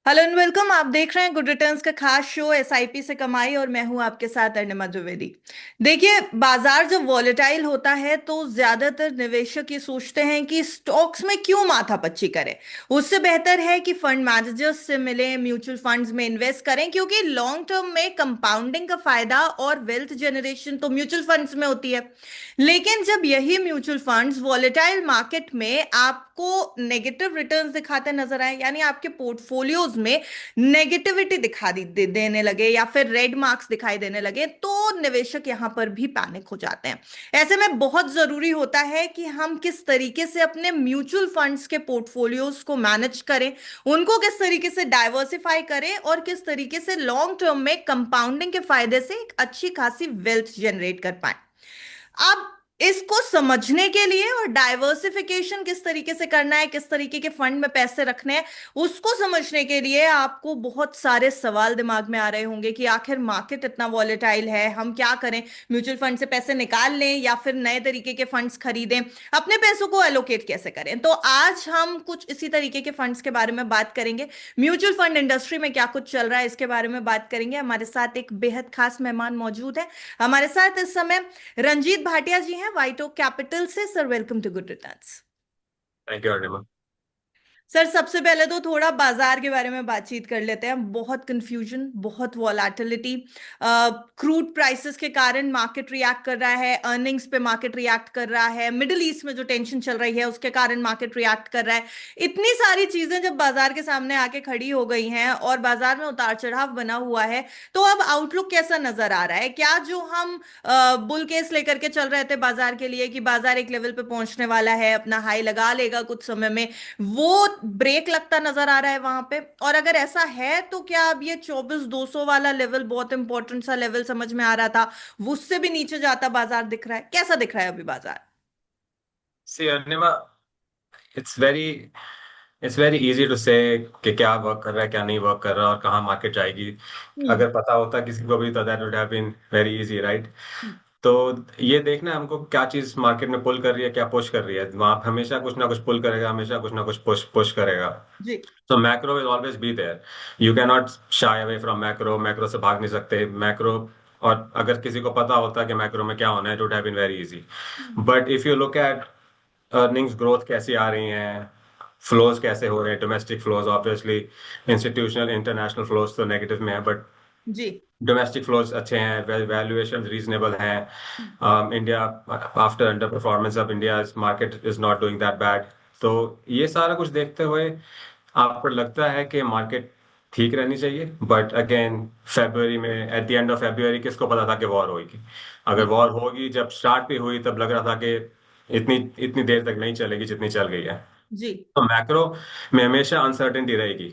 Hello and welcome. आप देख रहे हैं गुड रिटर्न्स का खास शो एसआईपी से कमाई, और मैं हूं आपके साथ अर्णिमा द्विवेदी। देखिए, बाजार जब वॉलेटाइल होता है तो ज्यादातर निवेशक ये सोचते हैं कि स्टॉक्स में क्यों माथापच्ची करें। उससे बेहतर है कि फंड मैनेजर्स से मिलें, म्यूचुअल फंड्स में इन्वेस्ट करें, क्योंकि लॉन्ग टर्म में कंपाउंडिंग का फायदा और वेल्थ जनरेशन तो म्यूचुअल फंड्स में होती है। लेकिन जब यही म्यूचुअल फंड्स वॉलेटाइल मार्केट में आपको नेगेटिव रिटर्न्स दिखाते नजर आए, यानी आपके पोर्टफोलियोज में नेगेटिविटी देने लगे या फिर रेड मार्क्स दिखाई देने लगे, तो निवेशक यहां पर भी पैनिक हो जाते हैं। ऐसे में बहुत जरूरी होता है कि हम किस तरीके से अपने म्यूचुअल फंड्स के पोर्टफोलियोज को मैनेज करें, उनको किस तरीके से डाइवर्सिफाई करें और किस तरीके से लॉन्ग टर्म में कंपाउंडिंग के फायदे से एक अच्छी खासी वेल्थ जनरेट कर पाए। अब इसको समझने के लिए और डाइवर्सिफिकेशन किस तरीके से करना है, किस तरीके के फंड में पैसे रखने हैं, उसको समझने के लिए आपको बहुत सारे सवाल दिमाग में आ रहे होंगे कि आखिर मार्केट इतना वॉलेटाइल है, हम क्या करें? म्यूचुअल फंड से पैसे निकाल लें या फिर नए तरीके के फंड्स खरीदें? अपने पैसों को एलोकेट कैसे करें? तो आज हम कुछ इसी तरीके के फंड्स के बारे में बात करेंगे। म्यूचुअल फंड इंडस्ट्री में क्या कुछ चल रहा है, इसके बारे में बात करेंगे। हमारे साथ एक बेहद खास मेहमान मौजूद है। हमारे साथ इस समय रंजीत भाटिया जी हैं, वाइट ओक कैपिटल से। Sir, welcome to Good Returns. Thank you Arnima. Sir, सबसे पहले तो थोड़ा बाजार के बारे में बातचीत कर लेते हैं। बहुत कंफ्यूजन, बहुत वॉलेटिलिटी। क्रूड प्राइसेस के कारण मार्केट रिएक्ट कर रहा है, अर्निंग्स पे मार्केट रिएक्ट कर रहा है, मिडिल ईस्ट में जो टेंशन चल रही है उसके कारण मार्केट रिएक्ट कर रहा है। इतनी सारी चीजें जब बाजार के सामने आके खड़ी हो गई हैं और बाजार में उतार चढ़ाव बना हुआ है, तो अब आउटलुक कैसा नजर आ रहा है? क्या जो हम बुल केस लेकर के चल रहे थे बाजार के लिए कि बाजार एक लेवल पे पहुंचने वाला है, अपना हाई लगा लेगा कुछ समय में, वो ब्रेक लगता नजर आ रहा है वहां पे? और अगर ऐसा है तो क्या अब ये 24,200 वाला लेवल, बहुत इंपॉर्टेंट सा लेवल समझ में आ रहा था, वो उससे भी नीचे जाता बाजार दिख रहा है? कैसा दिख रहा है अभी बाजार? See Arnima, it's very it's very easy to say कि क्या वर्क कर रहा है, क्या नहीं वर्क कर रहा और कहाँ मार्केट जाएगी। हम्म। अगर पता होता किसी को भी तो that would have been very easy, right? Hmm. तो ये देखना है हमको क्या चीज मार्केट में पुल कर रही है, क्या पुश कर रही है। वहां हमेशा कुछ ना कुछ पुल करेगा, हमेशा कुछ ना कुछ पुश पुश करेगा। जी। So macro will always be there. You cannot shy away from macro. Macro से भाग नहीं सकते मैक्रो। और अगर किसी को पता होता कि मैक्रो में क्या होना है, it would have been very easy. But if you look at earnings growth कैसी आ रही हैं, फ्लोज कैसे हो रहे हैं, domestic flows obviously, institutional international flows तो नेगेटिव में है, बट जी। डोमेस्टिक फ्लोज अच्छे हैं, वैल्यूएशन रीजनेबल हैं। India after under performance of India market is not doing that bad. तो ये सारा कुछ देखते हुए आपको लगता है कि मार्केट ठीक रहनी चाहिए। बट अगेन फेब्रुअरी में, at the end of February, किसको पता था कि वॉर होगी? अगर वॉर होगी, जब स्टार्ट भी हुई तब लग रहा था कि इतनी इतनी देर तक नहीं चलेगी जितनी चल गई है। जी। तो मैक्रो में हमेशा अनसर्टेनिटी रहेगी।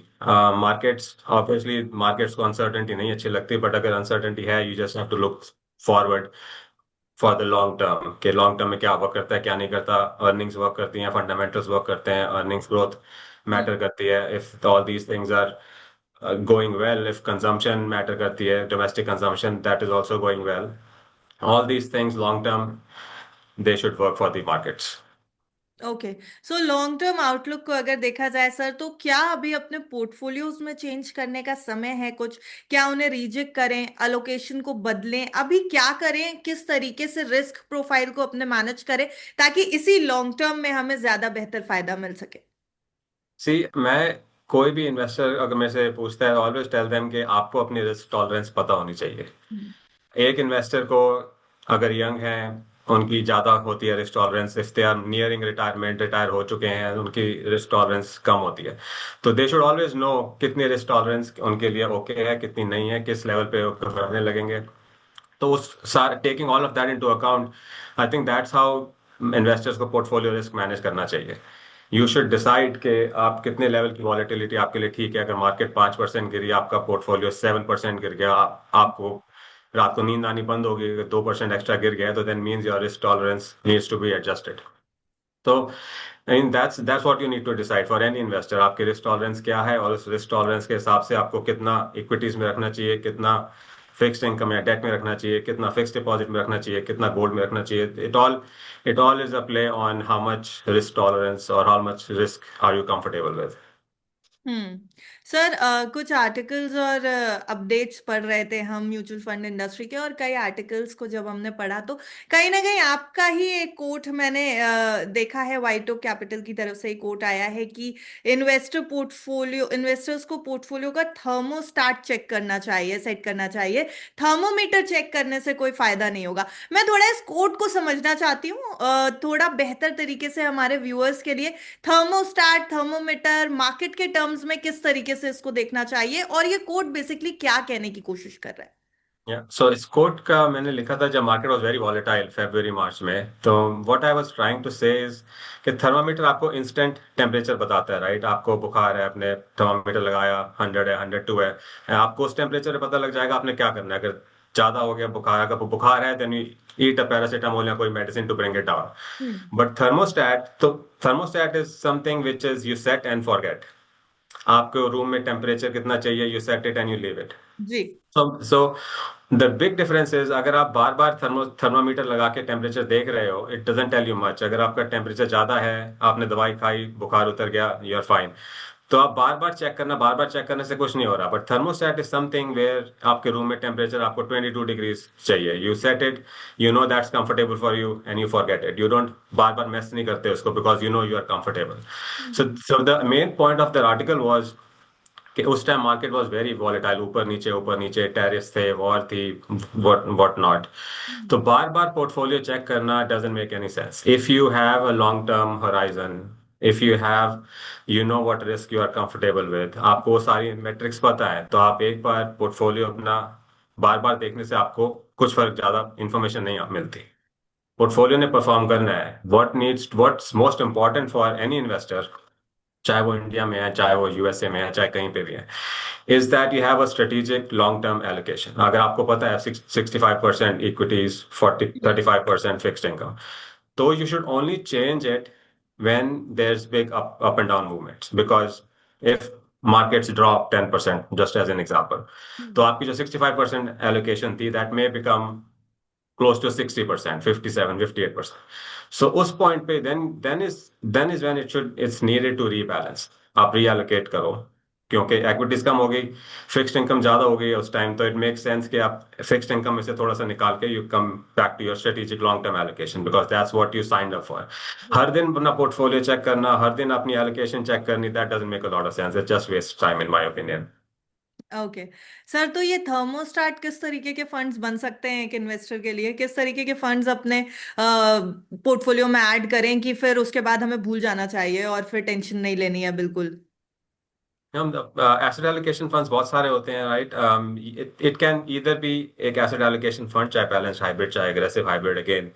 मार्केट्स ऑब्वियसली, मार्केट्स को अनसर्टेनिटी नहीं अच्छी लगती, बट अगर अनसर्टेनिटी है, you just have to look forward for the long term, के लॉन्ग टर्म में क्या वर्क करता है, क्या नहीं करता। अर्निंग्स वर्क करती हैं, फंडामेंटल्स वर्क करते हैं, अर्निंग्स ग्रोथ मैटर करती है। If all these things are going well, if consumption matter करती है, domestic consumption that is also going well, all these things long term, they should work for the markets. Okay. So long term outlook को अगर देखा जाए sir, तो क्या अभी अपने पोर्टफोलियोज में चेंज करने का समय है कुछ? क्या उन्हें रीजेक्ट करें, अलोकेशन को बदलें? अभी क्या करें, किस तरीके से रिस्क प्रोफाइल को अपने मैनेज करें ताकि इसी लॉन्ग टर्म में हमें ज्यादा बेहतर फायदा मिल सके? सी, मैं कोई भी इन्वेस्टर अगर मेरे से पूछता है, ऑलवेज टेल देम कि आपको अपनी रिस्क टॉलरेंस पता होनी चाहिए। हम्म। एक इन्वेस्टर को, अगर यंग है, उनकी ज्यादा होती है risk tolerance. If they are nearing retirement, retire हो चुके हैं, उनकी रिस्क टॉलरेंस कम होती है। तो दे शुड ऑलवेज नो कितनी रिस्क टॉलरेंस उनके लिए ओके है, कितनी नहीं है, किस लेवल पे वो करने लगेंगे। तो उस सारे, taking all of that into account, I think that's how investors को पोर्टफोलियो रिस्क मैनेज करना चाहिए। यू शुड डिसाइड कि आप कितने लेवल की वॉलेटिलिटी आपके लिए ठीक है। अगर मार्केट 5% गिरी, आपका पोर्टफोलियो 7% गिर गया, आपको रात को नींद आनी बंद होगी। अगर 2% एक्स्ट्रा गिर गया है, तो then means your risk tolerance needs to be adjusted. तो that's what you need to decide for any investor, आपकी रिस्क टॉलरेंस क्या है, और उस रिस्क टॉलरेंस के हिसाब से आपको कितना इक्विटीज में रखना चाहिए, कितना फिक्स्ड इनकम या डेट में रखना चाहिए, कितना फिक्स्ड डिपॉजिट में रखना चाहिए, कितना गोल्ड में रखना चाहिए। It all is a play on how much risk tolerance और how much risk are you comfortable with. Hmm. Sir कुछ आर्टिकल्स और अपडेट्स पढ़ रहे थे हम म्यूचुअल फंड इंडस्ट्री के, और कई आर्टिकल्स को जब हमने पढ़ा तो कहीं ना कहीं आपका ही एक कोट मैंने देखा है, वाइटो कैपिटल की तरफ से एक कोट आया है कि इन्वेस्टर्स को पोर्टफोलियो का थर्मोस्टाट चेक करना चाहिए, सेट करना चाहिए। थर्मोमीटर चेक करने से कोई फायदा नहीं होगा। मैं थोड़ा इस कोट को समझना चाहती हूँ थोड़ा बेहतर तरीके से हमारे व्यूअर्स के लिए। थर्मोस्टैट, थर्मोमीटर, मार्केट के टर्म्स में किस तरीके से इसको देखना चाहिए, और ये कोड बेसिकली क्या कहने की कोशिश कर रहा है? या सो इस कोट का मैंने लिखा था जब मार्केट वाज वेरी वॉलेटाइल फरवरी मार्च में। तो what I was trying to say is कि थर्मामीटर आपको इंस्टेंट टेम्परेचर बताता है, राइट? आपको बुखार है, आपने थर्मामीटर लगाया, 100 है, 102 है, आपको उस टेम्परेचर पे पता लग जाएगा आपने क्या करना है। अगर ज्यादा हो गया बुखार, अगर बुखार है, then you eat a paracetamol या कोई medicine to bring it hmm. Down. But thermostat, तो thermostat is something which is you set and forget. आपको रूम में टेम्परेचर कितना चाहिए, you set it and you leave it. जी। So the big difference is, अगर आप बार बार thermometer लगा के टेम्परेचर देख रहे हो, it doesn't tell you much. अगर आपका टेम्परेचर ज्यादा है, आपने दवाई खाई, बुखार उतर गया, यू आर फाइन। तो आप बार बार चेक करना, बार बार चेक करने से कुछ नहीं हो रहा। But thermostat is something where आपके रूम में टेम्परेचर आपको 22 डिग्रीज चाहिए, you set it, you know that's comfortable for you and you forget it. You don't बार बार मेस नहीं करते उसको, because you know you are comfortable. So the main point of the article was कि उस time market was very volatile, ऊपर नीचे, tariffs थे, वॉर थी, व्हाट नॉट। तो बार बार पोर्टफोलियो चेक करना doesn't make any sense. If you have a long term horizon, if you have, you know what risk you are comfortable with, आपको वो सारी मेट्रिक्स पता है, तो आप एक बार पोर्टफोलियो अपना बार बार देखने से आपको कुछ फर्क, ज्यादा इंफॉर्मेशन नहीं मिलती। पोर्टफोलियो ने परफॉर्म करना है। What's most important for any investor, चाहे वो इंडिया में है, चाहे वो यूएसए में है, चाहे कहीं पे भी है, is that you have a strategic long term allocation. अगर आपको पता है 65% इक्विटीज, 35% फिक्स्ड इनकम, तो you should only change it when there's big up and down movements. Because if markets drop 10%, just as an example, तो आपकी जो 65% allocation थी, that may become close to 60%, 57, 58%. So उस point पे then is when it's needed to rebalance. आप reallocate करो, क्योंकि equities कम हो गई, fixed income ज्यादा हो गई है उस टाइम, तो it makes sense कि आप fixed income में से थोड़ा सा निकाल के you come back to your strategic long term allocation, because that's what you signed up for. हर दिन अपना portfolio check करना, हर दिन अपनी allocation check करनी, that doesn't make a lot of sense. It just wastes time in my opinion. Okay sir, तो ये थर्मोस्टाट किस तरीके के फंड्स बन सकते हैं एक इन्वेस्टर के लिए? किस तरीके के फंड्स अपने पोर्टफोलियो में ऐड करें कि फिर उसके बाद हमें भूल जाना चाहिए और फिर टेंशन नहीं लेनी है बिल्कुल? हम एसेट एलोकेशन फंड्स बहुत सारे होते हैं, right? It can either be एक एसेट एलोकेशन फंड, चाहे बैलेंस हाइब्रिड, चाहे एग्रेसिव हाइब्रिड। अगेन,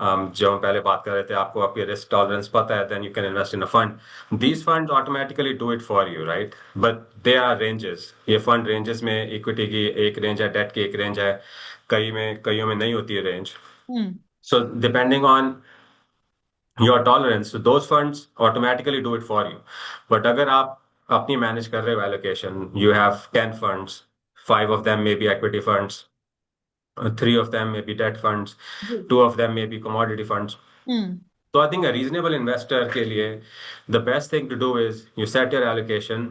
जो हम पहले बात कर रहे थे, आपको आपकी रिस्क टॉलरेंस पता है, then you can invest in a fund. These fund automatically do it for you, right? But they are ranges. ये फंड रेंजेस में, इक्विटी की एक रेंज है, डेट की एक रेंज है, कईयों में नहीं होती है range. Hmm. So depending on your tolerance, those funds automatically do it for you. But अगर आप अपनी मैनेज कर रहे हो allocation, you have 10 funds, 5 of them may be equity funds, 3 of them may be debt funds, जी। 2 of them may be commodity funds. Hmm. So I think a reasonable investor के लिए the best thing to do is you set your allocation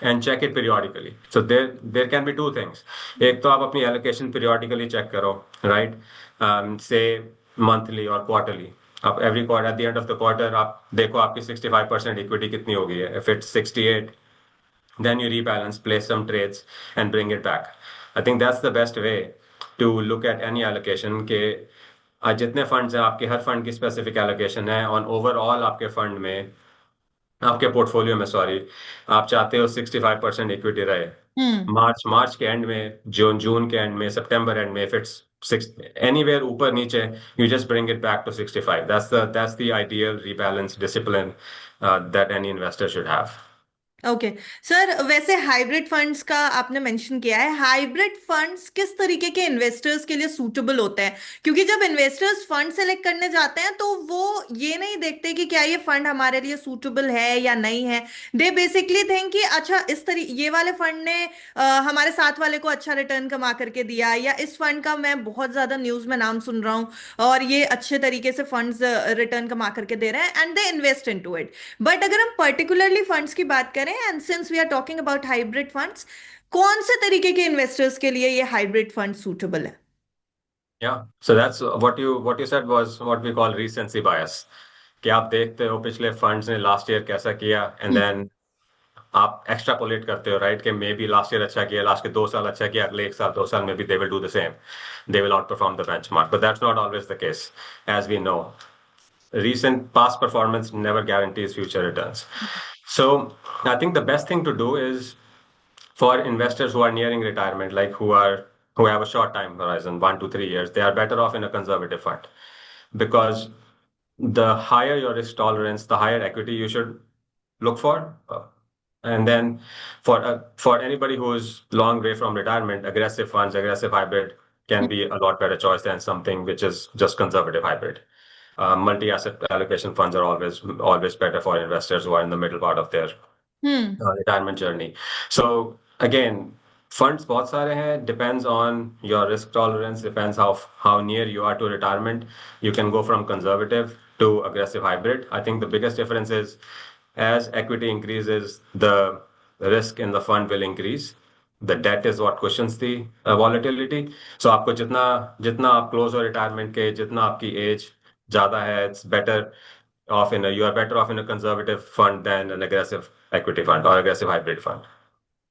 and check it periodically. So there can be two things. एक तो आप अपनी allocation periodically check करो, right? Say monthly or quarterly. आप every quarter, at the end of the quarter, आप देखो आपकी 65% equity कितनी हो गई है. If it's 68, then you rebalance, place some trades, and bring it back. I think that's the best way to look at any allocation के आज जितने फंड्स हैं आपके, हर फंड की स्पेसिफिक एलोकेशन है ऑन ओवरऑल आपके फंड में, आपके पोर्टफोलियो में, सॉरी। आप चाहते हो 65% इक्विटी रहे हम्म। मार्च के एंड में, जून के एंड में, सितंबर एंड में। इफ इट्स सिक्स एनीवेयर ऊपर नीचे, you just bring it back to 65। That's the ideal rebalance discipline that any investor should have. Okay sir, वैसे हाइब्रिड फंड्स का आपने मेंशन किया है। हाइब्रिड फंड्स किस तरीके के इन्वेस्टर्स के लिए सूटेबल होते हैं? क्योंकि जब इन्वेस्टर्स फंड सेलेक्ट करने जाते हैं तो वो ये नहीं देखते कि क्या ये फंड हमारे लिए सूटेबल है या नहीं है। दे बेसिकली थिंक कि अच्छा, ये वाले फंड ने हमारे साथ वाले को अच्छा रिटर्न कमा करके दिया, या इस फंड का मैं बहुत ज्यादा न्यूज में नाम सुन रहा हूँ और ये अच्छे तरीके से फंड्स रिटर्न कमा करके दे रहे हैं, and they invest into it. But अगर हम पर्टिकुलरली फंड्स की बात करें, हैं, and since we are talking about hybrid funds, कौन से तरीके के इन्वेस्टर्स के लिए ये हाइब्रिड फंड सूटेबल है? Yeah, so that's what you said was what we call recency bias. कि आप देखते हो पिछले फंड्स ने लास्ट ईयर कैसा किया एंड हम्म। देन आप एक्स्ट्रापोलेट करते हो, राइट? कि मे बी लास्ट ईयर अच्छा किया, लास्ट के 2 साल अच्छा किया, अगले 1 साल 2 साल में भी they will do the same, they will outperform the benchmark, but that's not always the case. As we know, recent past performance never guarantees future returns. So I think the best thing to do is for investors who are nearing retirement, like who have a short time horizon, 1 to 3 years, they are better off in a conservative fund, because the higher your risk tolerance, the higher equity you should look for. And then for anybody who is long way from retirement, aggressive funds, aggressive hybrid can be a lot better choice than something which is just conservative hybrid. Multi-asset allocation funds are always better for investors who are in the middle part of their hmm. retirement journey. So again, funds बहुत सारे हैं, depends on your risk tolerance, depends how near you are to retirement. You can go from conservative to aggressive hybrid. I think the biggest difference is as equity increases, the risk in the fund will increase. The debt is what cushions the volatility. So आपको जितना जितना आप close हो retirement के, जितना आपकी age ज़्यादा है, it's better you are better off in a conservative fund than an aggressive equity fund or aggressive hybrid fund.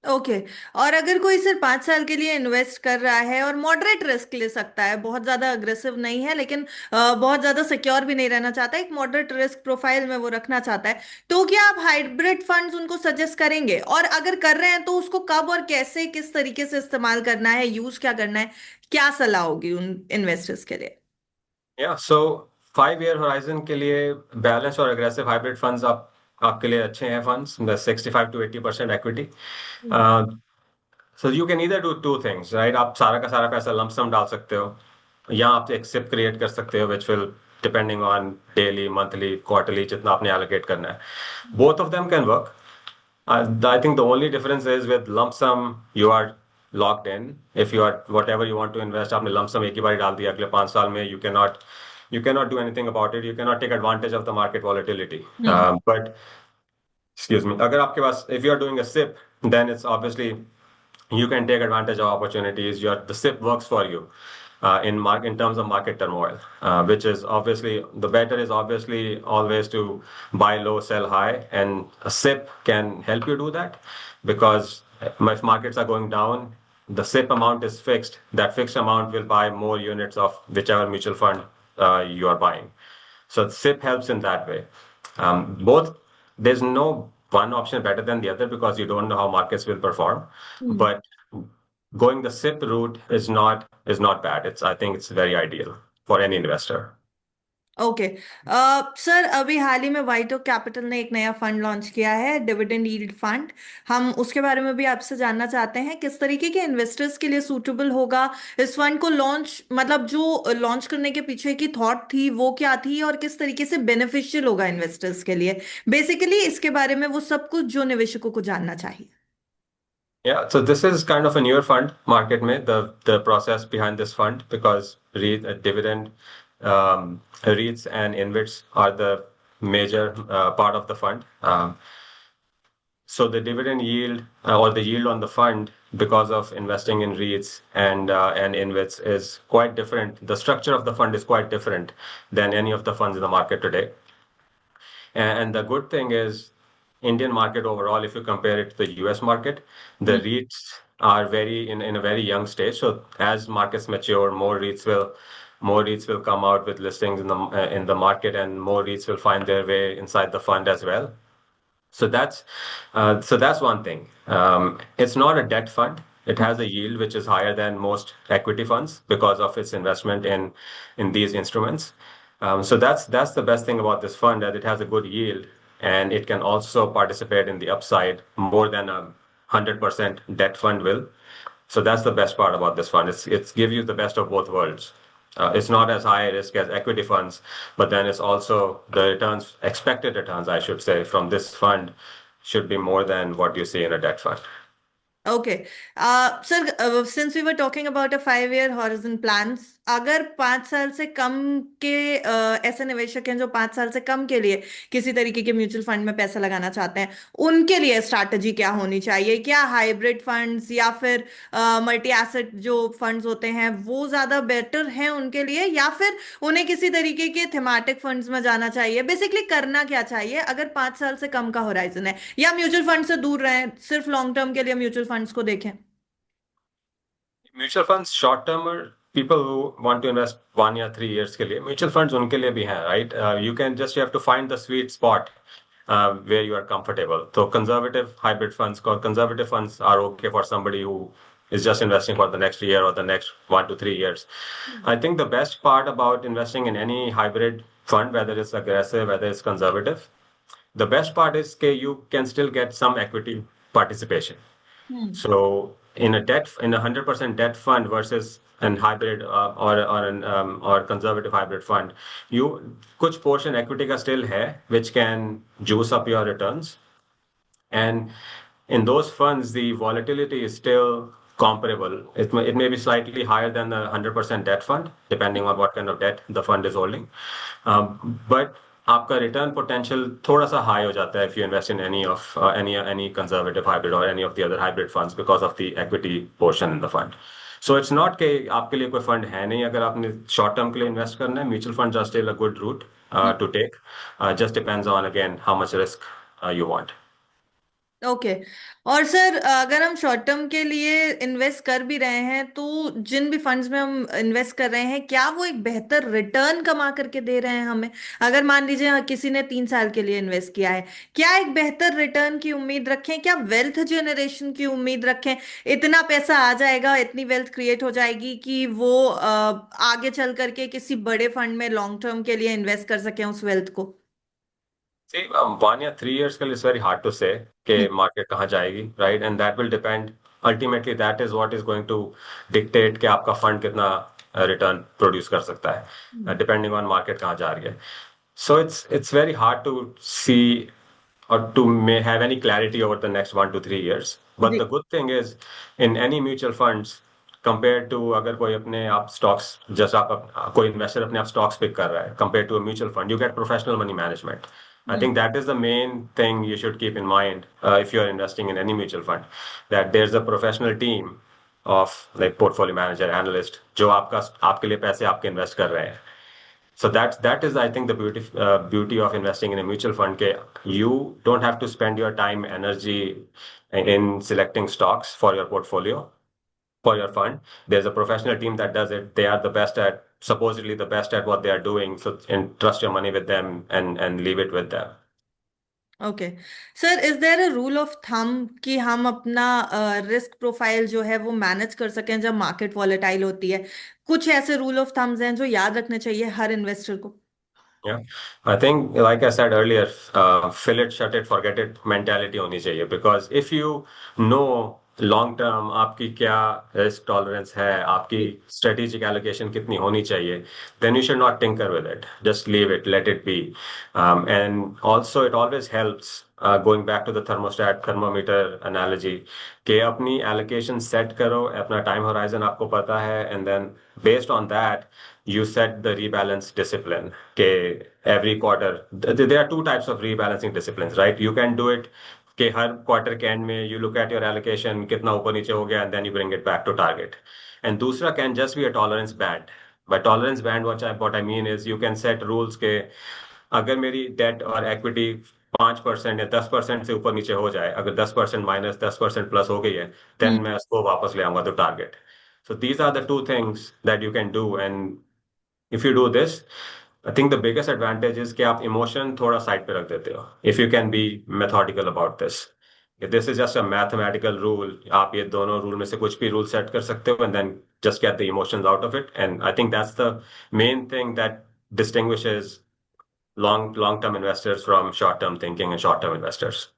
Okay. और अगर कोई सिर्फ 5 साल के लिए इन्वेस्ट कर रहा है और मॉडरेट रिस्क ले सकता है, बहुत ज्यादा अग्रेसिव नहीं है लेकिन बहुत ज्यादा सिक्योर भी नहीं रहना चाहता, एक मॉडरेट रिस्क प्रोफाइल में वो रखना चाहता है, तो क्या आप हाइब्रिड फंड्स उनको सजेस्ट करेंगे? और अगर कर रहे हैं तो उसको कब और कैसे, किस तरीके से इस्तेमाल करना है, यूज क्या करना है, क्या सलाह होगी उन इन्वेस्टर्स के लिए? Yeah, so 5 year horizon के लिए बैलेंस और aggressive hybrid funds आपके लिए अच्छे हैं funds, the 65 to 80% equity. So you can either do two things, right? आप सारा का सारा पैसा lump sum डाल सकते हो, या आप एक SIP create कर सकते हो, which will depending on daily, monthly, quarterly जितना आपने allocate करना है. Both of them can work. I think the only difference is with lump sum, you are locked in. If you are whatever you want to invest, आपने lump sum एक ही बार डाल दिया, अगले 5 साल में you cannot do anything about it. You cannot take advantage of the market volatility. Hmm. But excuse me, अगर आपके पास, if you are doing a SIP, then it's obviously you can take advantage of opportunities. The SIP works for you in terms of market turmoil, which is obviously the better is obviously always to buy low, sell high, and a SIP can help you do that, because if markets are going down, the SIP amount is fixed. That fixed amount will buy more units of whichever mutual fund you are buying. So SIP helps in that way. Both, there's no one option better than the other because you don't know how markets will perform. But going the SIP route is not bad. I think it's very ideal for any investor. Okay. Sir, अभी हाल ही में white Oak capital ने एक नया fund launch किया है, dividend yield fund. हम उसके बारे में भी आपसे जानना चाहते हैं, किस तरीके के इन्वेस्टर्स के लिए सूटेबल होगा इस फंड को लॉन्च, मतलब जो लॉन्च करने के पीछे की थॉट थी वो क्या थी, और किस तरीके से बेनिफिशियल होगा इन्वेस्टर्स के लिए, बेसिकली इसके बारे में वो सब कुछ जो निवेशकों को जानना चाहिए। Yeah, so this is kind of a newer fund market में, the process behind this fund, because dividend REITs and InvITs are the major part of the fund. So the dividend yield or the yield on the fund, because of investing in REITs and InvITs, is quite different. The structure of the fund is quite different than any of the funds in the market today. And the good thing is, Indian market overall, if you compare it to the US market, the REITs are in a very young stage. So as markets mature, more REITs will come out with listings in the market, and more REITs will find their way inside the fund as well. So that's one thing. It's not a debt fund. It has a yield which is higher than most equity funds because of its investment in these instruments. So that's the best thing about this fund, that it has a good yield, and it can also participate in the upside more than a 100% debt fund will. So that's the best part about this fund. It's give you the best of both worlds. It's not as high risk as equity funds, but then it's also the expected returns, I should say, from this fund should be more than what you see in a debt fund. Okay. Sir, since we were talking about a 5-year horizon plans, अगर 5 साल से कम के ऐसे निवेशक हैं जो 5 साल से कम के लिए किसी तरीके के म्यूचुअल फंड में पैसा लगाना चाहते हैं, उनके लिए स्ट्रैटेजी क्या होनी चाहिए? क्या हाइब्रिड फंड्स या फिर मल्टी एसेट जो फंड्स होते हैं वो ज्यादा बेटर हैं उनके लिए, या फिर उन्हें किसी तरीके के थीमेटिक फंड्स में जाना चाहिए? बेसिकली करना क्या चाहिए अगर 5 साल से कम का होराइजन है, या म्यूचुअल फंड से दूर रहें, सिर्फ लॉन्ग टर्म के लिए म्यूचुअल फंड्स को देखें? Mutual funds short term, people who want to invest 1 या 3 years के लिए म्यूचुअल फंड्स उनके लिए भी हैं, right? You can just, you have to find the sweet spot where you are comfortable. So conservative hybrid funds, or conservative funds are okay for somebody who is just investing for the next year or the next 1 to 3 years. I think the best part about investing in any hybrid fund, whether it's aggressive, whether it's conservative, the best part is that you can still get some equity participation. Hmm. So in a 100% debt fund versus an hybrid or conservative hybrid fund, you कुछ portion equity का still है which can juice up your returns, and in those funds the volatility is still comparable. It may be slightly higher than the 100% debt fund depending on what kind of debt the fund is holding, but आपका return potential थोड़ा सा high हो जाता है if you invest in any conservative hybrid or any of the other hybrid funds because of the equity portion in the fund. So it's not कि आपके लिए कोई फंड है नहीं अगर आपने शॉर्ट टर्म के लिए इन्वेस्ट करना है. Mutual funds are still a good route to take. Just depends on again how much risk you want. Okay. और सर, अगर हम शॉर्ट टर्म के लिए इन्वेस्ट कर भी रहे हैं तो जिन भी फंड्स में हम इन्वेस्ट कर रहे हैं, क्या वो एक बेहतर रिटर्न कमा करके दे रहे हैं हमें? अगर मान लीजिए किसी ने 3 साल के लिए इन्वेस्ट किया है, क्या एक बेहतर रिटर्न की उम्मीद रखें? क्या वेल्थ जनरेशन की उम्मीद रखें? इतना पैसा आ जाएगा, इतनी वेल्थ क्रिएट हो जाएगी कि वो आगे चल करके किसी बड़े फंड में लॉन्ग टर्म के लिए इन्वेस्ट कर सकें उस वेल्थ को? See, 1 या 3 years के लिए it's very hard to say कि मार्केट कहाँ जाएगी, right? And that will depend. Ultimately, that is what is going to dictate कि आपका फंड कितना रिटर्न प्रोड्यूस कर सकता है, डिपेंडिंग ऑन मार्केट कहाँ जा रही है. So it's very hard to see or to may have any clarity over the next 1 to 3 years. But ji. the good thing is in any mutual funds compared to अगर कोई अपने आप stocks, जैसा कोई investor अपने आप stocks pick कर रहा है compared to a mutual fund, you get professional money management. I think that is the main thing you should keep in mind if you are investing in any mutual fund, that there's a professional team of like portfolio manager, analyst जो आपके लिए पैसे आपके invest कर रहे हैं. So that is, I think, the beauty of investing in a mutual fund. Ke you don't have to spend your time, energy in selecting stocks for your portfolio, for your fund. There's a professional team that does it. They are the best at, supposedly the best at what they are doing. So entrust your money with them and leave it with them. Okay. Sir, is there a rule of thumb कि हम अपना risk profile जो है वो manage कर सकें जब market volatile होती है? कुछ ऐसे रूल ऑफ थम्स हैं जो याद रखने चाहिए हर इन्वेस्टर को? Yeah, I think, like I said earlier, fill it, shut it, forget it mentality होनी चाहिए. Because if you know long term आपकी क्या risk tolerance है, आपकी जी। strategic allocation कितनी होनी चाहिए, then you should not tinker with it. Just leave it, let it be. And also it always helps, going back to the thermostat thermometer analogy, कि अपनी allocation set करो, अपना time horizon आपको पता है, and then based on that you set the rebalance discipline. Okay, every quarter there are two types of rebalancing disciplines, right? You can do it कि हर quarter के end में you look at your allocation कितना ऊपर नीचे हो गया and then you bring it back to target. And दूसरा can just be a tolerance band. By tolerance band, what I mean is you can set rules के अगर मेरी date और इक्विटी 5% या 10% से ऊपर नीचे हो जाए, अगर 10% माइनस 10% प्लस हो गई है, देन मैं उसको वापस ले आऊंगा तो target. So these are the two things that you can do, and if you do this, I think the biggest advantage is कि आप emotion थोड़ा side पे रख देते हो. If you can be methodical about this. If this is just a mathematical rule, आप ये दोनों rule में से कुछ भी rule set कर सकते हो and then just get the emotions out of it. And I think that's the main thing that distinguishes long term investors from short term thinking and short term investors.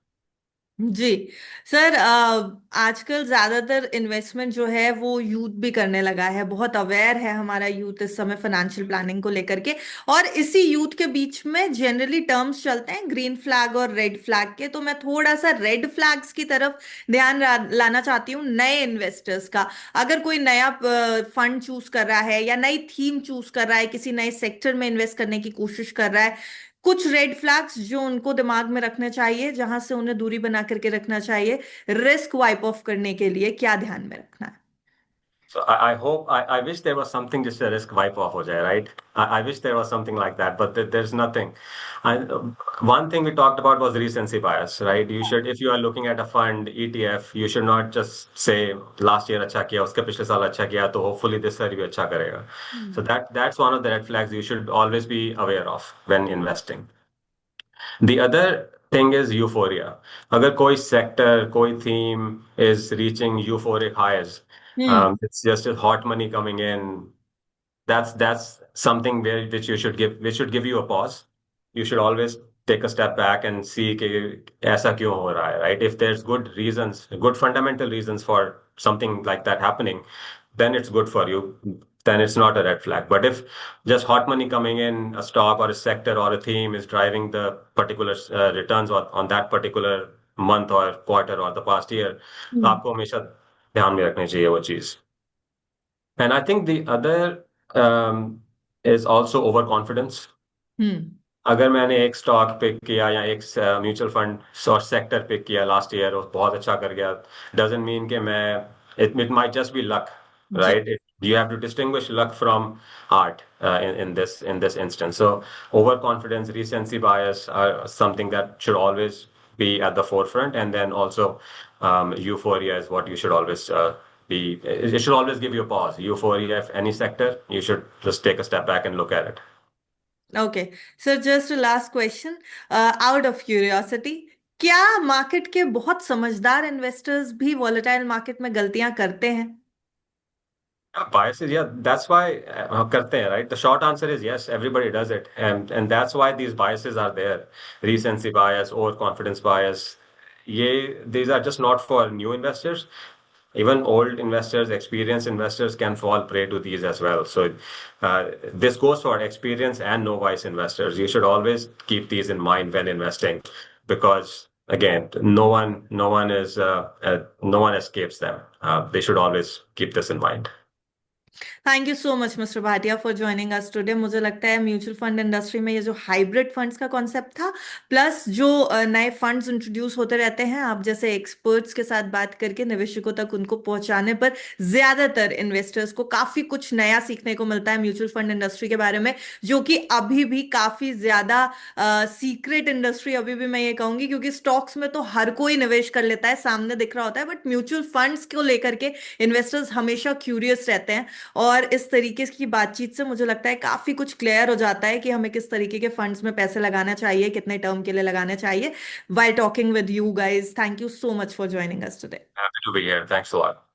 जी sir, आजकल ज्यादातर investment जो है वो youth भी करने लगा है। बहुत अवेयर है हमारा यूथ इस समय फाइनेंशियल प्लानिंग को लेकर के। और इसी यूथ के बीच में जनरली टर्म्स चलते हैं ग्रीन फ्लैग और रेड फ्लैग के। तो मैं थोड़ा सा रेड फ्लैग्स की तरफ ध्यान लाना चाहती हूँ नए इन्वेस्टर्स का। अगर कोई नया फंड चूज कर रहा है या नई थीम चूज कर रहा है, किसी नए सेक्टर में इन्वेस्ट करने की कोशिश कर रहा है, कुछ रेड फ्लैग्स जो उनको दिमाग में रखने चाहिए, जहां से उन्हें दूरी बना करके रखना चाहिए, रिस्क वाइप ऑफ करने के लिए क्या ध्यान में रखना है? So I hope I wish there was something just a risk wipe off हो जाए, right? I wish there was something like that, but there's nothing. And one thing we talked about was recency bias, right? You should, if you are looking at a fund ETF, you should not just say last year अच्छा किया, उसके पिछले साल अच्छा किया, तो hopefully this year भी अच्छा करेगा. हम्म। So that's one of the red flags you should always be aware of when investing. The other thing is euphoria. अगर कोई sector, कोई theme is reaching euphoric highs, hmm. it's just a hot money coming in. That's something where which should give you a pause. You should always take a step back and see कि ऐसा क्यों हो रहा है, right? If there's good reasons, good fundamental reasons for something like that happening, then it's good for you. Then it's not a red flag. But if just hot money coming in, a stock or a sector or a theme is driving the particular returns on that particular month or quarter or the past year, तो हम्म। आपको हमेशा ध्यान में रखनी चाहिए वो चीज. And I think the other is also overconfidence. हम्म। अगर मैंने एक स्टॉक पिक किया या एक म्यूचुअल फंड और सेक्टर पिक किया लास्ट ईयर और बहुत अच्छा कर गया, डजंट मीन कि मैं, it might just be luck, जी। Right? You have to distinguish luck from art in this instance. So overconfidence, recency bias are something that should always be at the forefront, and then also euphoria is what you should always be. It should always give you a pause. Euphoria, if any sector, you should just take a step back and look at it. Okay sir, just last question, out of curiosity, क्या market के बहुत समझदार investors भी volatile market में गलतियां करते हैं? Biases, yeah, that's why करते हैं, right? The short answer is yes, everybody does it, and that's why these biases are there. Recency bias, overconfidence bias. These are just not for new investors. Even old investors, experienced investors can fall prey to these as well. So this goes for experienced and novice investors. You should always keep these in mind when investing, because again, no one escapes them. They should always keep this in mind. Thank you so much mister Bhatia for joining us today. मुझे लगता है mutual fund industry में ये जो hybrid funds का concept था, plus जो नए फंड्स इंट्रोड्यूस होते रहते हैं, आप जैसे एक्सपर्ट्स के साथ बात करके निवेशकों तक उनको पहुंचाने पर ज्यादातर इन्वेस्टर्स को काफी कुछ नया सीखने को मिलता है म्यूचुअल फंड इंडस्ट्री के बारे में, जो कि अभी भी काफी ज्यादा सीक्रेट इंडस्ट्री अभी भी मैं ये कहूंगी, क्योंकि स्टॉक्स में तो हर कोई निवेश कर लेता है, सामने दिख रहा होता है, बट म्यूचुअल फंड्स को लेकर के इन्वेस्टर्स हमेशा क्यूरियस रहते हैं। और इस तरीके की बातचीत से मुझे लगता है काफी कुछ क्लियर हो जाता है कि हमें किस तरीके के फंड्स में पैसे लगाना चाहिए, कितने टर्म के लिए लगाना चाहिए। While talking with you guys, thank you so much for joining us today. Happy to be here. Thanks a lot.